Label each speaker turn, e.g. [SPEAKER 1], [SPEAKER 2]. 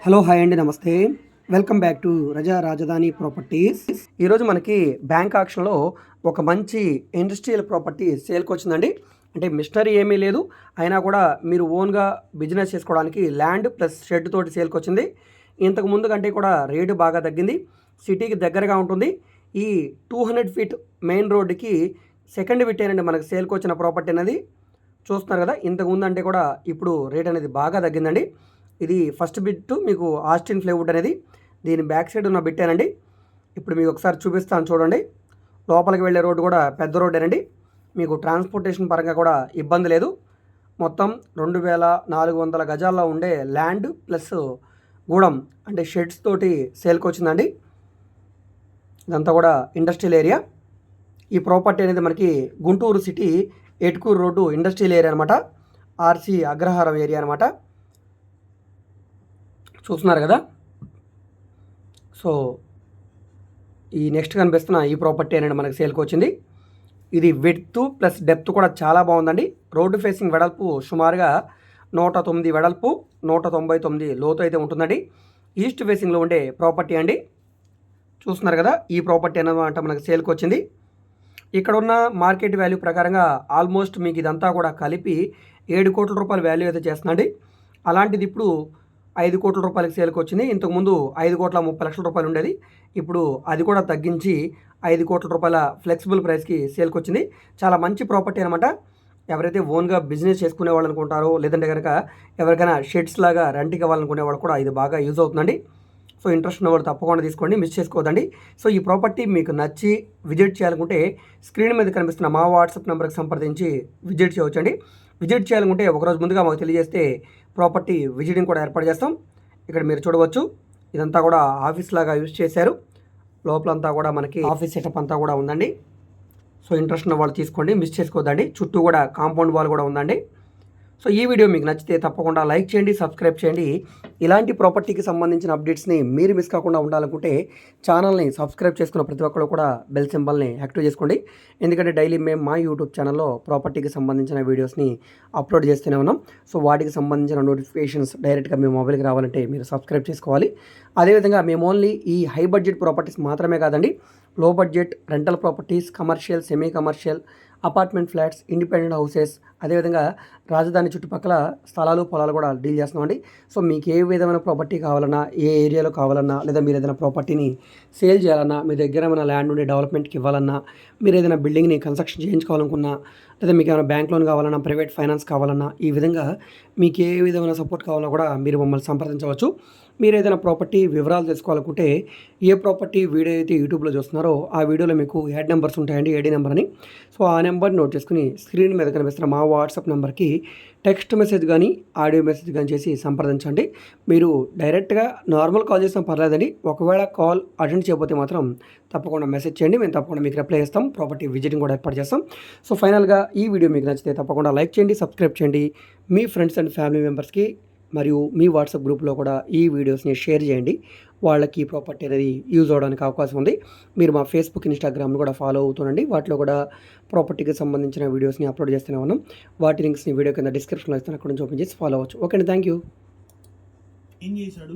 [SPEAKER 1] Hello hi అండి, నమస్తే. Welcome back to రజా రాజధాని ప్రాపర్టీస్. ఈరోజు మనకి బ్యాంక్ ఆక్షన్లో ఒక మంచి ఇండస్ట్రియల్ ప్రాపర్టీ సేల్కి వచ్చిందండి. అంటే మిషనరీ ఏమీ లేదు, అయినా కూడా మీరు ఓన్గా బిజినెస్ చేసుకోవడానికి ల్యాండ్ ప్లస్ షెడ్ తోటి సేల్కి వచ్చింది. ఇంతకు ముందు కంటే కూడా రేటు బాగా తగ్గింది, సిటీకి దగ్గరగా ఉంటుంది. ఈ 200 ఫీట్ మెయిన్ రోడ్డుకి సెకండ్ బిట్టేనండి మనకు సేల్కి వచ్చిన ప్రాపర్టీ అనేది. చూస్తున్నారు కదా, ఇంతకు ముందు అంటే కూడా ఇప్పుడు రేట్ అనేది బాగా తగ్గిందండి. ఇది ఫస్ట్ బిట్ మీకు ఆస్టిన్ ప్లైవుడ్ అనేది, దీని బ్యాక్ సైడ్ ఉన్న బిట్టేనండి. ఇప్పుడు మీకు ఒకసారి చూపిస్తాను చూడండి. లోపలికి వెళ్ళే రోడ్డు కూడా పెద్ద రోడ్డేనండి. మీకు ట్రాన్స్పోర్టేషన్ పరంగా కూడా ఇబ్బంది లేదు. మొత్తం 2400 గజాల్లో ఉండే ల్యాండ్ ప్లస్ గూడెం అంటే షెడ్స్ తోటి సేల్కి వచ్చిందండి. ఇదంతా కూడా ఇండస్ట్రియల్ ఏరియా. ఈ ప్రాపర్టీ అనేది మనకి Guntur city Etukuru road industrial area అనమాట. ఆర్సీ అగ్రహారం ఏరియా అనమాట. చూస్తున్నారు కదా. సో ఈ నెక్స్ట్ కనిపిస్తున్న ఈ ప్రాపర్టీ అనేది మనకి సేల్కి వచ్చింది. ఇది విడ్త్ ప్లస్ డెప్త్ కూడా చాలా బాగుందండి. రోడ్డు ఫేసింగ్ వెడల్పు సుమారుగా 109 వెడల్పు, 199 లోతు అయితే ఉంటుందండి. ఈస్ట్ ఫేసింగ్లో ఉండే ప్రాపర్టీ అండి. చూస్తున్నారు కదా, ఈ ప్రాపర్టీ అన్నమాట మనకు సేల్కి వచ్చింది. ఇక్కడ ఉన్న మార్కెట్ వాల్యూ ప్రకారంగా ఆల్మోస్ట్ మీకు ఇదంతా కూడా కలిపి 7 కోట్ల రూపాయల వాల్యూ అయితే చేస్తుందండి. అలాంటిది ఇప్పుడు 5 కోట్ల రూపాయలకి సేల్కి వచ్చింది. ఇంతకుముందు 5,30,00,000 రూపాయలు ఉండేది, ఇప్పుడు అది కూడా తగ్గించి 5 కోట్ల రూపాయల ఫ్లెక్సిబుల్ ప్రైస్కి సేల్కి వచ్చింది. చాలా మంచి ప్రాపర్టీ అనమాట. ఎవరైతే ఓన్గా బిజినెస్ చేసుకునే వాళ్ళు అనుకుంటారో, లేదంటే కనుక ఎవరికైనా షెడ్స్ లాగా రెంట్కి ఇవ్వాలనుకునే వాళ్ళు కూడా ఇది బాగా యూజ్ అవుతుందండి. సో ఇంట్రెస్ట్ ఉన్నవాడు తప్పకుండా తీసుకోండి, మిస్ చేసుకోవద్దండి. సో ఈ ప్రాపర్టీ మీకు నచ్చి విజిట్ చేయాలనుకుంటే స్క్రీన్ మీద కనిపిస్తున్న మా వాట్సాప్ నెంబర్కి సంప్రదించి విజిట్ చేయవచ్చండి. విజిట్ చేయాలనుకుంటే ఒకరోజు ముందుగా మాకు తెలియజేస్తే ప్రాపర్టీ విజిటింగ్ కూడా ఏర్పాటు చేస్తాం. ఇక్కడ మీరు చూడవచ్చు, ఇదంతా కూడా ఆఫీస్ లాగా యూజ్ చేశారు. లోపలంతా కూడా మనకి ఆఫీస్ సెటప్ అంతా కూడా ఉందండి. సో ఇంట్రెస్ట్ ఉన్న వాళ్ళు తీసుకోండి, మిస్ చేసుకోవద్దండి. చుట్టూ కూడా కాంపౌండ్ వాల్ కూడా ఉందండి. సో ఈ వీడియో మీకు నచ్చితే తప్పకుండా లైక్ చేయండి, సబ్స్క్రైబ్ చేయండి. ఇలాంటి ప్రాపర్టీకి సంబంధించిన అప్డేట్స్ని మీరు మిస్ కాకుండా ఉండాలనుకుంటే ఛానల్ని సబ్స్క్రైబ్ చేసుకున్న ప్రతి ఒక్కరు కూడా బెల్ సింబల్ని యాక్టివ్ చేసుకోండి. ఎందుకంటే డైలీ మేము మా యూట్యూబ్ ఛానల్లో ప్రాపర్టీకి సంబంధించిన వీడియోస్ని అప్లోడ్ చేస్తూనే ఉన్నాం. సో వాటికి సంబంధించిన నోటిఫికేషన్స్ డైరెక్ట్గా మీ మొబైల్కి రావాలంటే మీరు సబ్స్క్రైబ్ చేసుకోవాలి. అదేవిధంగా మేము ఓన్లీ ఈ హై బడ్జెట్ ప్రాపర్టీస్ మాత్రమే కాదండి, లో budget rental properties, commercial, semi commercial, apartment flats, independent houses, అదేవిధంగా రాజధాని చుట్టుపక్కల స్థలాలు పొలాలు కూడా డీల్ చేస్తున్నామండి. సో మీకు ఏ విధమైన ప్రాపర్టీ కావాలన్నా, ఏ ఏరియాలో కావాలన్నా, లేదా మీరు ఏదైనా ప్రాపర్టీని సేల్ చేయాలన్నా, మీ దగ్గర ఏమైనా ల్యాండ్ ఉండి డెవలప్మెంట్కి ఇవ్వాలన్నా, మీరు ఏదైనా బిల్డింగ్ని కన్స్ట్రక్షన్ చేయించుకోవాలనుకున్నా, లేదా మీకు ఏమైనా బ్యాంక్ లోన్ కావాలన్నా, ప్రైవేట్ ఫైనాన్స్ కావాలన్నా, ఈ విధంగా మీకు ఏ విధమైన సపోర్ట్ కావాలన్నా కూడా మీరు మమ్మల్ని సంప్రదించవచ్చు. మీరు ఏదైనా ప్రాపర్టీ వివరాలు తెలుసుకోవాలనుకుంటే ఏ ప్రాపర్టీ వీడియో అయితే యూట్యూబ్లో చూస్తున్నారో ఆ వీడియోలో మీకు యాడ్ నెంబర్స్ ఉంటాయండి, ఏడీ నెంబర్ అని. సో ఆ నెంబర్ నోట్ చేసుకుని స్క్రీన్ మీద కనిపిస్తున్న మా వాట్సాప్ నెంబర్కి టెక్స్ట్ మెసేజ్ కానీ ఆడియో మెసేజ్ కానీ చేసి సంప్రదించండి. మీరు డైరెక్ట్గా నార్మల్ కాల్ చేసినా పర్లేదండి. ఒకవేళ కాల్ అటెండ్ చేయకపోతే మాత్రం తప్పకుండా మెసేజ్ చేయండి, మేము తప్పకుండా మీకు రిప్లై చేస్తాం. ప్రాపర్టీ విజిటింగ్ కూడా ఏర్పాటు చేస్తాం. సో ఫైనల్గా ఈ వీడియో మీకు నచ్చితే తప్పకుండా లైక్ చేయండి, సబ్స్క్రైబ్ చేయండి. మీ ఫ్రెండ్స్ అండ్ ఫ్యామిలీ మెంబర్స్కి మరియు మీ వాట్సాప్ గ్రూప్లో కూడా ఈ వీడియోస్ని షేర్ చేయండి. వాళ్ళకి ఈ ప్రాపర్టీ అనేది యూజ్ అవ్వడానికి అవకాశం ఉంది. మీరు మా ఫేస్బుక్, ఇన్స్టాగ్రామ్ను కూడా ఫాలో అవుతుండండి. వాటిలో కూడా ప్రాపర్టీకి సంబంధించిన వీడియోస్ని అప్లోడ్ చేస్తూనే ఉన్నాం. వాటి లింక్స్ని వీడియో కింద డిస్క్రిప్షన్లో ఇస్తాను, అక్కడ నుంచి ఓపెన్ చేసి ఫాలో అవ్వచ్చు. ఓకే అండి, థ్యాంక్ యూ.
[SPEAKER 2] ఏం చేశాడు